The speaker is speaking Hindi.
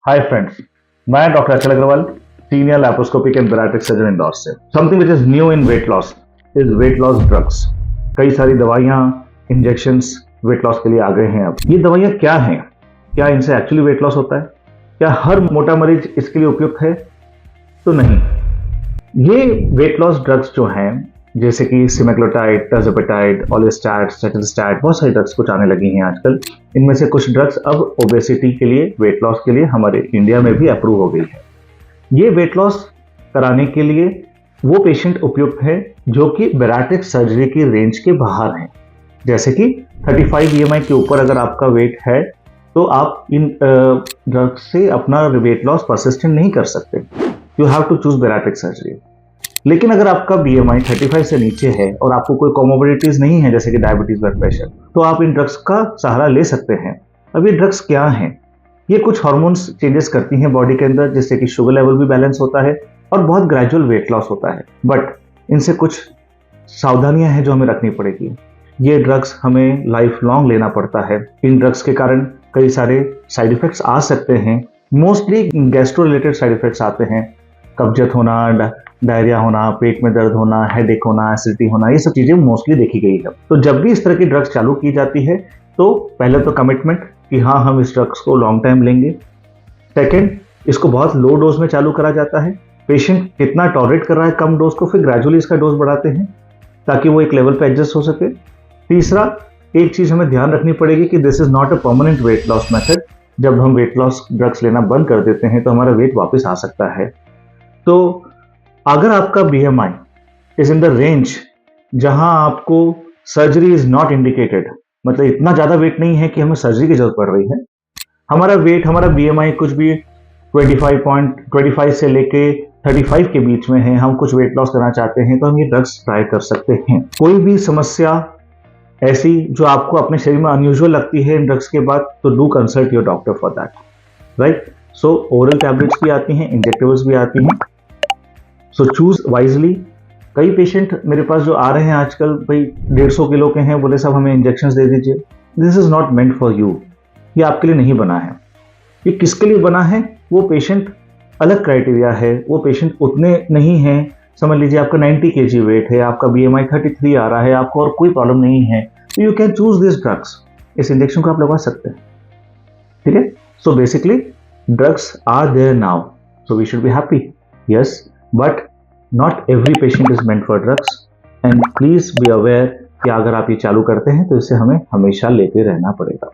Hi friends, मैं doctor Akshay Agrawal, senior laparoscopic and bariatric surgeon Indore से। Something which is new in weight loss is weight loss drugs. कई सारी दवाइयाँ, इंजेक्शंस वेट लॉस के लिए आ गए हैं। अब ये दवाइयाँ क्या हैं? क्या इनसे एक्चुअली वेट लॉस होता है? क्या हर मोटा मरीज इसके लिए उपयुक्त है? तो नहीं। ये वेट लॉस ड्रग्स जो हैं, जैसे कि सेमेग्लोटाइड, टर्जेपेटाइड, ऑलेस्टैट, सेटिलस्टैट, बहुत सारी ड्रग्स कुछ आने लगी हैं आजकल। इनमें से कुछ ड्रग्स अब ओबेसिटी के लिए, वेट लॉस के लिए हमारे इंडिया में भी अप्रूव हो गई है। ये वेट लॉस कराने के लिए वो पेशेंट उपयुक्त है जो कि बैरियाट्रिक सर्जरी की रेंज के बाहर हैं। जैसे कि 35 BMI के ऊपर अगर आपका वेट है तो आप इन ड्रग्स से अपना वेट लॉस परसिस्टेंट नहीं कर सकते। You have to choose bariatric surgery. लेकिन अगर आपका BMI 35 से नीचे है और आपको कोई कॉमोर्बिडिटीज नहीं है, जैसे कि डायबिटीज, ब्लड प्रेशर, तो आप इन ड्रग्स का सहारा ले सकते हैं। अब ये ड्रग्स क्या हैं? ये कुछ हार्मोन्स चेंजेस करती हैं बॉडी के अंदर, जिससे कि शुगर लेवल भी बैलेंस होता है और बहुत ग्रेजुअल वेट लॉस होता है। बट इनसे कुछ सावधानियां हैं जो हमें रखनी पड़ेगी। ये ड्रग्स हमें लाइफ लॉन्ग लेना पड़ता है। इन ड्रग्स के कारण कई सारे साइड इफेक्ट्स आ सकते हैं। Mostly gastro related side effects आते हैं। कब्जियत होना, डायरिया होना, पेट में दर्द होना, हेडेक होना, एसिडिटी होना, ये सब चीजें मोस्टली देखी गई है। तो जब भी इस तरह की ड्रग्स चालू की जाती है तो पहले तो कमिटमेंट कि हाँ, हम इस ड्रग्स को लॉन्ग टाइम लेंगे। सेकेंड, इसको बहुत लो डोज में चालू करा जाता है। पेशेंट कितना टॉलरेट कर रहा है कम डोज को, फिर ग्रेजुअली इसका डोज बढ़ाते हैं ताकि वो एक लेवल पे एडजस्ट हो सके। तीसरा, एक चीज हमें ध्यान रखनी पड़ेगी कि this is not a permanent weight loss method. जब हम वेट लॉस ड्रग्स लेना बंद कर देते हैं तो हमारा वेट वापस आ सकता है। तो अगर आपका BMI is in the range जहां आपको सर्जरी इज नॉट इंडिकेटेड, मतलब इतना ज्यादा वेट नहीं है कि हमें सर्जरी की जरूरत पड़ रही है, हमारा BMI कुछ भी 25 से लेके 35 के बीच में है, हम कुछ वेट लॉस करना चाहते हैं, तो हम ये ड्रग्स ट्राई कर सकते हैं। कोई भी समस्या ऐसी जो आपको अपने शरीर में अनयूजुअल लगती है इन ड्रग्स के बाद, तो do consult your doctor for that, right? So oral tablets भी आती हैं, इंजेक्टेबल्स भी आती हैं। So choose wisely. कई पेशेंट मेरे पास जो आ रहे हैं आजकल, भाई 150 किलो के हैं, बोले साहब हमें इंजेक्शंस दे दीजिए। This is not meant for you. ये आपके लिए नहीं बना है। ये किसके लिए बना है? वो पेशेंट अलग क्राइटेरिया है, वो पेशेंट उतने नहीं है। समझ लीजिए आपका 90 kg वेट है, आपका BMI 33 आ रहा है, आपको और कोई प्रॉब्लम नहीं है, तो you can choose this drugs. इस इंजेक्शन को आप लगवा सकते हैं, ठीक है? So basically drugs are there now, so we should be happy, yes, but not every patient is meant for drugs, and please be aware कि अगर आप ये चालू करते हैं तो इसे हमें हमेशा लेते रहना पड़ेगा।